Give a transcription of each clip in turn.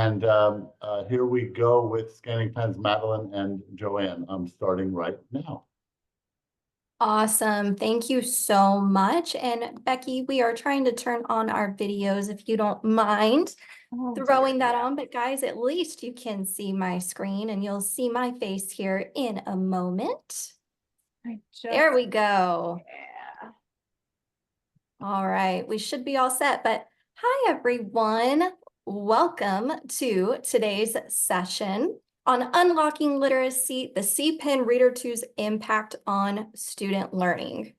And here we go with Scanning Pens, Madeline and Joanne. I'm starting right now. Awesome. Thank you so much. And Becky, we are trying to turn on our videos if you don't mind throwing that on. But guys, at least you can see my screen and you'll see my face here in a moment. There we go. Yeah. All right, we should be all set. But hi, everyone. Welcome to today's session on unlocking literacy, the C-Pen Reader 2's impact on student learning.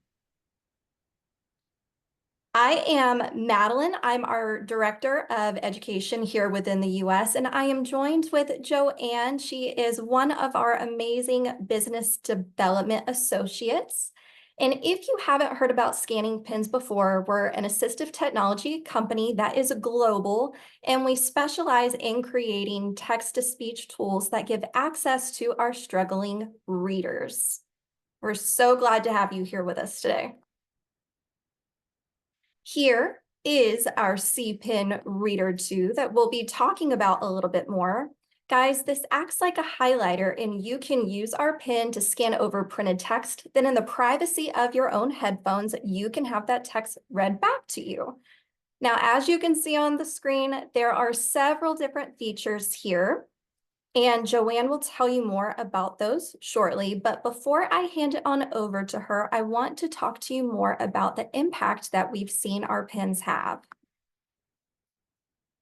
I am Madeline. I'm our Director of Education here within the US, and I am joined with Joanne. She is one of our amazing business development associates. And if you haven't heard about Scanning Pens before, we're an assistive technology company that is global, and we specialize in creating text-to-speech tools that give access to our struggling readers. We're so glad to have you here with us today. Here is our C-Pen Reader 2 that we'll be talking about a little bit more. Guys, this acts like a highlighter, and you can use our pen to scan over printed text. Then in the privacy of your own headphones, you can have that text read back to you. Now, as you can see on the screen, there are several different features here, and Joanne will tell you more about those shortly. But before I hand it on over to her, I want to talk to you more about the impact that we've seen our pens have.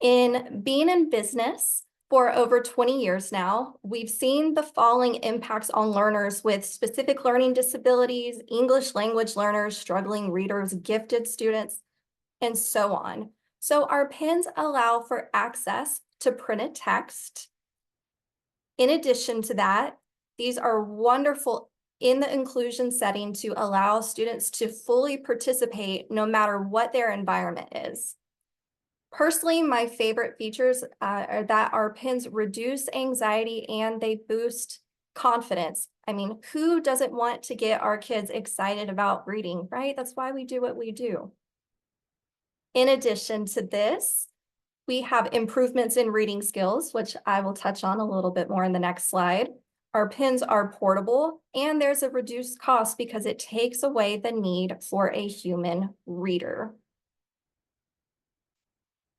In being in business for over 20 years now, we've seen the following impacts on learners with specific learning disabilities, English language learners, struggling readers, gifted students, and so on. So our pens allow for access to printed text. In addition to that, these are wonderful in the inclusion setting to allow students to fully participate no matter what their environment is. Personally, my favorite features are that our pens reduce anxiety and they boost confidence. I mean, who doesn't want to get our kids excited about reading, right? That's why we do what we do. In addition to this, we have improvements in reading skills, which I will touch on a little bit more in the next slide. Our pens are portable, and there's a reduced cost because it takes away the need for a human reader.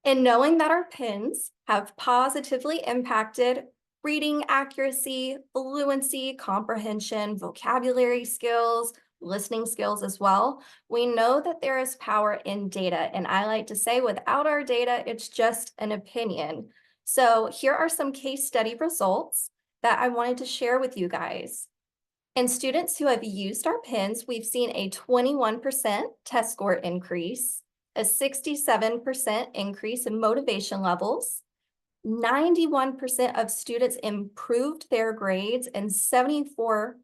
And knowing that our pens have positively impacted reading accuracy, fluency, comprehension, vocabulary skills, listening skills as well, we know that there is power in data. And I like to say, without our data, it's just an opinion. So here are some case study results that I wanted to share with you guys. In students who have used our pens, we've seen a 21% test score increase, a 67% increase in motivation levels, 91% of students improved their grades, and 74%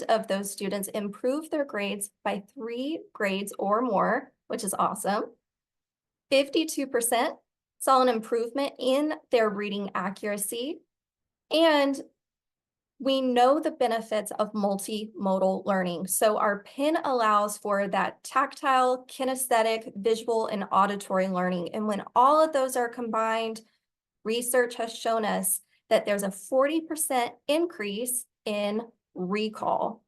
of those students improved their grades by 3 grades or more, which is awesome. 52% saw an improvement in their reading accuracy, and we know the benefits of multimodal learning. So our pen allows for that tactile, kinesthetic, visual, and auditory learning. And when all of those are combined, research has shown us that there's a 40% increase in recall.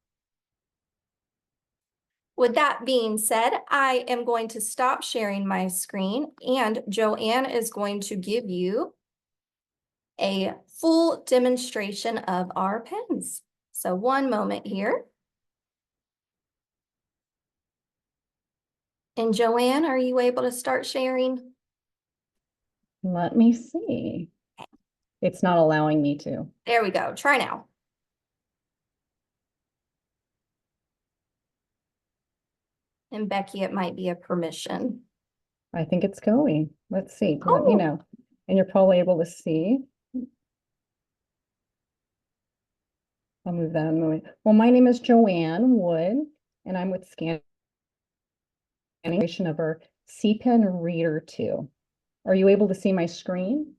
With that being said, I am going to stop sharing my screen, and Joanne is going to give you a full demonstration of our pens. So one moment here. And Joanne, are you able to start sharing? Let me see. It's not allowing me to. There we go. Try now. And Becky, it might be a permission. I think it's going. Let's see. Let me know. And you're probably able to see. I'll move that a moment. Well, my name is Joanne Wood, and I'm with Scanning of our C-Pen Reader 2. Are you able to see my screen?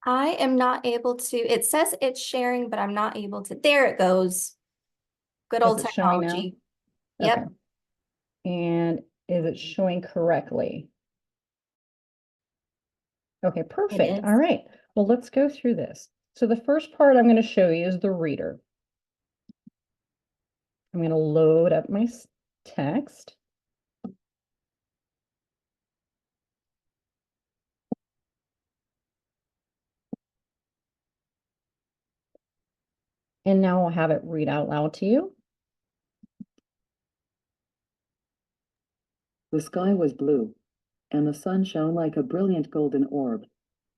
I am not able to. It says it's sharing, but I'm not able to. There it goes. Good old technology. Yep. Okay. And is it showing correctly? Okay, perfect. is. All right. Well, let's go through this. So the first part I'm going to show you is the reader. I'm going to load up my text. And now I'll have it read out loud to you. The sky was blue, and the sun shone like a brilliant golden orb.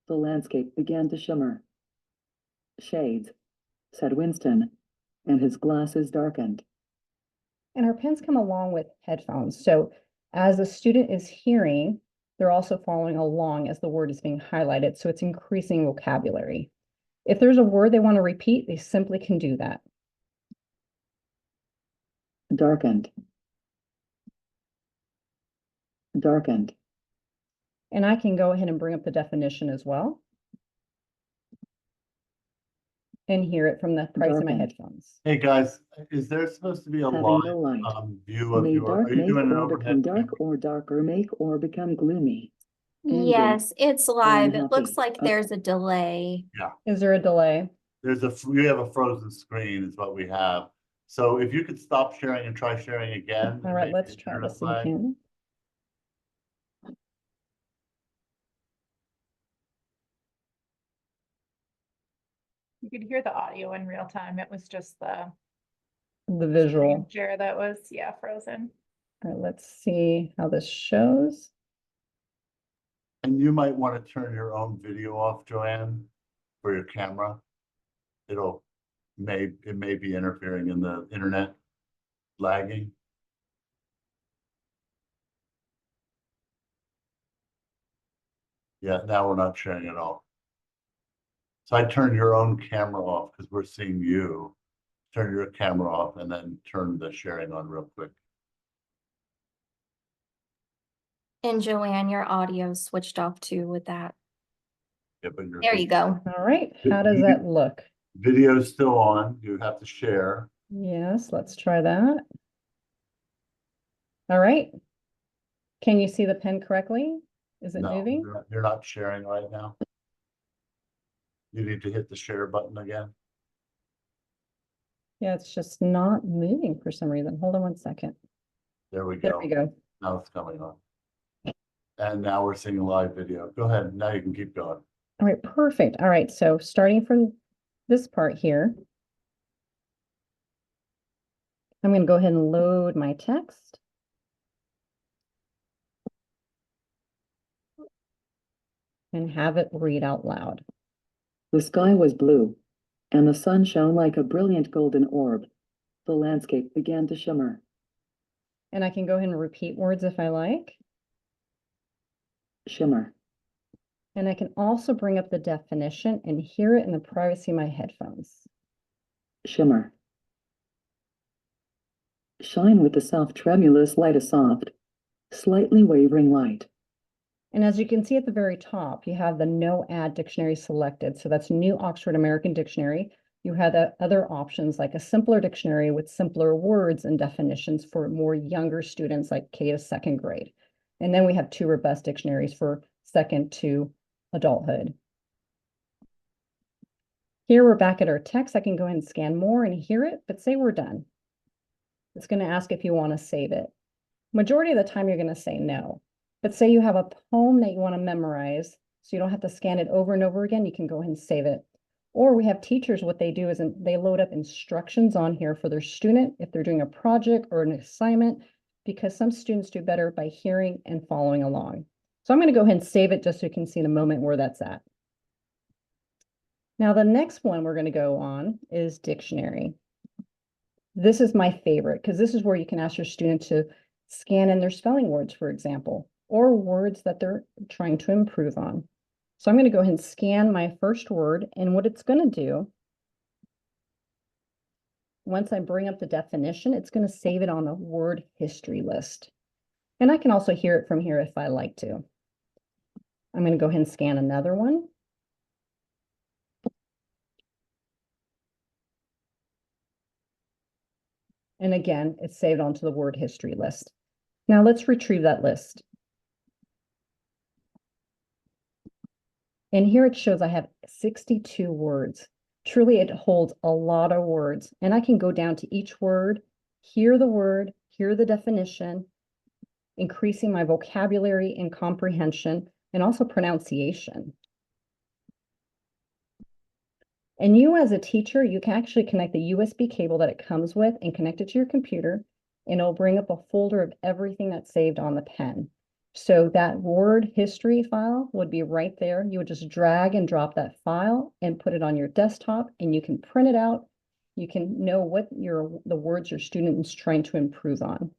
The landscape began to shimmer. Shades, said Winston, and his glasses darkened. And our pens come along with headphones. So as a student is hearing, they're also following along as the word is being highlighted. So it's increasing vocabulary. If there's a word they want to repeat, they simply can do that. Darkened. Darkened. And I can go ahead and bring up the definition as well. And hear it from the price of my Darkened. headphones. Hey, guys, is there supposed to be a Having live no light. view of May your, dark are you make doing an or become overhead? dark or darker make or become gloomy. Angry. Yes, it's live. It looks Unhappy. like there's a delay. Is there a delay? We have a frozen screen is what we have. So if you could stop sharing and try sharing again. All right, maybe let's an try internet this lag. again. You could hear the audio in real time. It was just the The screen visual. share that was, yeah, frozen. All right, let's see how this shows. And you might want to turn your own video off, Joanne, for your camera. It may be interfering in the internet lagging. Yeah, now we're not sharing at all. So I turn your own camera off because we're seeing you. Turn your camera off and then turn the sharing on real quick. And Joanne, your audio switched off too with that. Yeah, but your There you go. All right, how does that look? video's still on. You have to share. Yes, let's try that. All right. Can you see the pen correctly? Is it No, moving? you're not sharing right now. You need to hit the share button again. Yeah, it's just not moving for some reason. Hold on one second. There we There go. we go. Now it's coming on. And now we're seeing a live video. Go ahead. Now you can keep going. All right, perfect. All right, so starting from this part here, I'm going to go ahead and load my text. And have it read out loud. The sky was blue, and the sun shone like a brilliant golden orb. The landscape began to shimmer. And I can go ahead and repeat words if I like. Shimmer. And I can also bring up the definition and hear it in the privacy of my headphones. Shimmer. Shine with the soft tremulous light, a soft, slightly wavering light. And as you can see at the very top, you have the no add dictionary selected. So that's New Oxford American Dictionary. You have the other options like a simpler dictionary with simpler words and definitions for more younger students like K to second grade. And then we have two robust dictionaries for second to adulthood. Here we're back at our text. I can go ahead and scan more and hear it, but say we're done. It's going to ask if you want to save it. Majority of the time you're going to say no. But say you have a poem that you want to memorize, so you don't have to scan it over and over again, you can go ahead and save it. Or we have teachers, what they do is they load up instructions on here for their student if they're doing a project or an assignment, because some students do better by hearing and following along. So I'm going to go ahead and save it just so you can see the moment where that's at. Now the next one we're going to go on is dictionary. This is my favorite because this is where you can ask your student to scan in their spelling words, for example, or words that they're trying to improve on. So I'm going to go ahead and scan my first word, and what it's going to do, once I bring up the definition, it's going to save it on a word history list. And I can also hear it from here if I like to. I'm going to go ahead and scan another one. And again, it's saved onto the word history list. Now let's retrieve that list. And here it shows I have 62 words. Truly, it holds a lot of words. And I can go down to each word, hear the definition, increasing my vocabulary and comprehension, and also pronunciation. And you as a teacher, you can actually connect the USB cable that it comes with and connect it to your computer, and it'll bring up a folder of everything that's saved on the pen. So that word history file would be right there. You would just drag and drop that file and put it on your desktop, and you can print it out. You can know what the words your student is trying to improve on.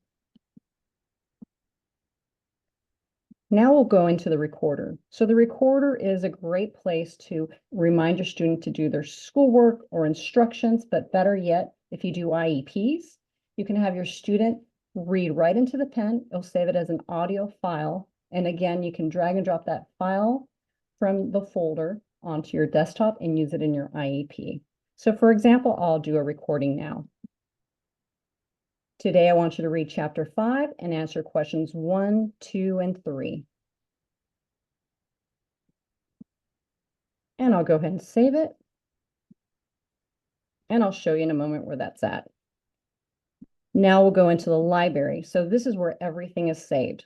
Now we'll go into the recorder. So the recorder is a great place to remind your student to do their schoolwork or instructions, but better yet, if you do IEPs, you can have your student read right into the pen. It'll save it as an audio file. And again, you can drag and drop that file from the folder onto your desktop and use it in your IEP. So for example, I'll do a recording now. Today, I want you to read chapter 5 and answer questions 1, 2, and 3. And I'll go ahead and save it. And I'll show you in a moment where that's at. Now we'll go into the library. So this is where everything is saved.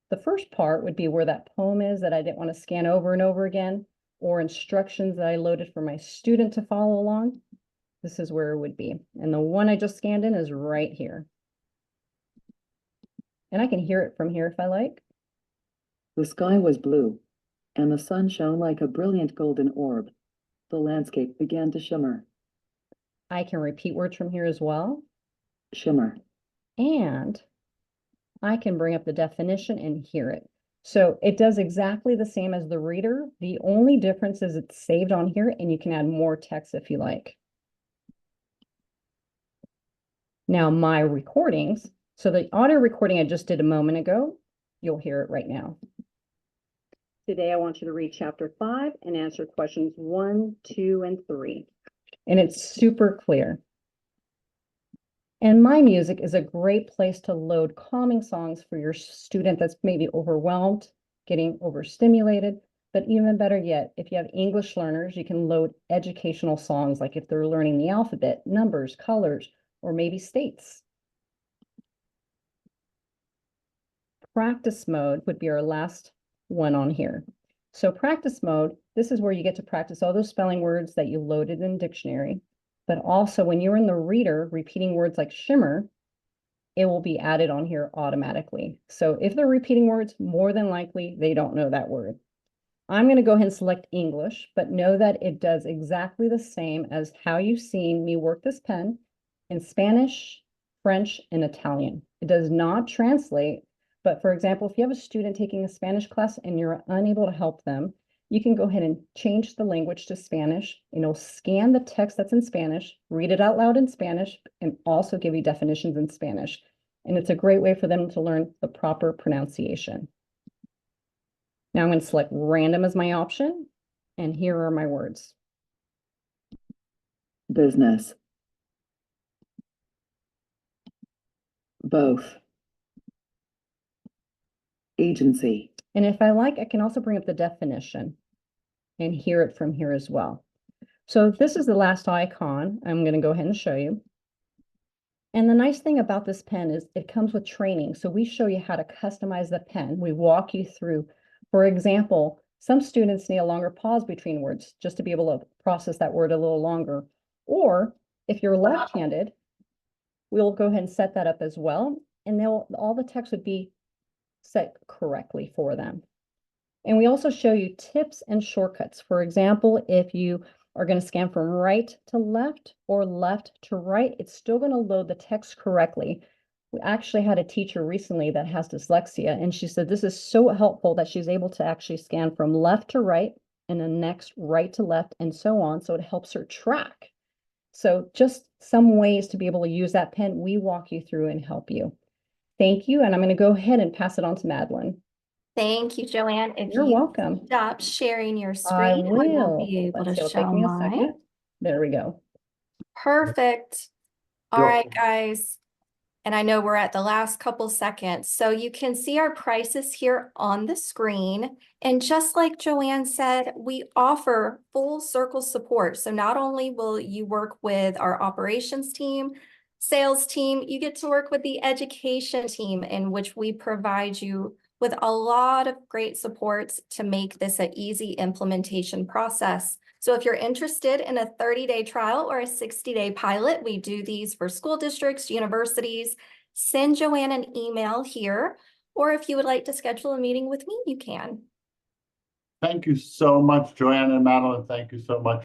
The first part would be where that poem is that I didn't want to scan over and over again, or instructions that I loaded for my student to follow along. This is where it would be. And the one I just scanned in is right here. And I can hear it from here if I like. The sky was blue, and the sun shone like a brilliant golden orb. The landscape began to shimmer. I can repeat words from here as well. Shimmer. And I can bring up the definition and hear it. So it does exactly the same as the reader. The only difference is it's saved on here, and you can add more text if you like. Now my recordings, so the audio recording I just did a moment ago, you'll hear it right now. Today I want you to read chapter 5 and answer questions 1, 2, and 3. And it's super clear. And my music is a great place to load calming songs for your student that's maybe overwhelmed, getting overstimulated. But even better yet, if you have English learners, you can load educational songs, like if they're learning the alphabet, numbers, colors, or maybe states. Practice mode would be our last one on here. So practice mode, this is where you get to practice all those spelling words that you loaded in dictionary. But also when you're in the reader repeating words like shimmer, it will be added on here automatically. So if they're repeating words, more than likely they don't know that word. I'm going to go ahead and select English, but know that it does exactly the same as how you've seen me work this pen in Spanish, French, and Italian. It does not translate, but for example, if you have a student taking a Spanish class and you're unable to help them, you can go ahead and change the language to Spanish, and it'll scan the text that's in Spanish, read it out loud in Spanish, and also give you definitions in Spanish. And it's a great way for them to learn the proper pronunciation. Now I'm going to select random as my option, and here are my words. Business. Both. Agency. And if I like, I can also bring up the definition and hear it from here as well. So this is the last icon. I'm going to go ahead and show you. And the nice thing about this pen is it comes with training. So we show you how to customize the pen. We walk you through. For example, some students need a longer pause between words just to be able to process that word a little longer. Or if you're left-handed, we'll go ahead and set that up as well. And all the text would be set correctly for them. And we also show you tips and shortcuts. For example, if you are going to scan from right to left or left to right, it's still going to load the text correctly. We actually had a teacher recently that has dyslexia, and she said this is so helpful that she's able to actually scan from left to right and then next right to left and so on. So it helps her track. So just some ways to be able to use that pen, we walk you through and help you. Thank you. And I'm going to go ahead and pass it on to Madeline. Thank you, Joanne. If You're you welcome. stop sharing your I screen, I will will. be able Let's see, to it'll take show me a mine. second. There we go. Perfect. All You're right, welcome. guys. And I know we're at the last couple seconds, so you can see our prices here on the screen. And just like Joanne said, we offer full circle support. So not only will you work with our operations team, sales team, you get to work with the education team, in which we provide you with a lot of great supports to make this an easy implementation process. So if you're interested in a 30-day trial or a 60-day pilot, we do these for school districts, universities. Send Joanne an email here, or if you would like to schedule a meeting with me, you can. Thank you so much, Joanne and Madeline. Thank you so much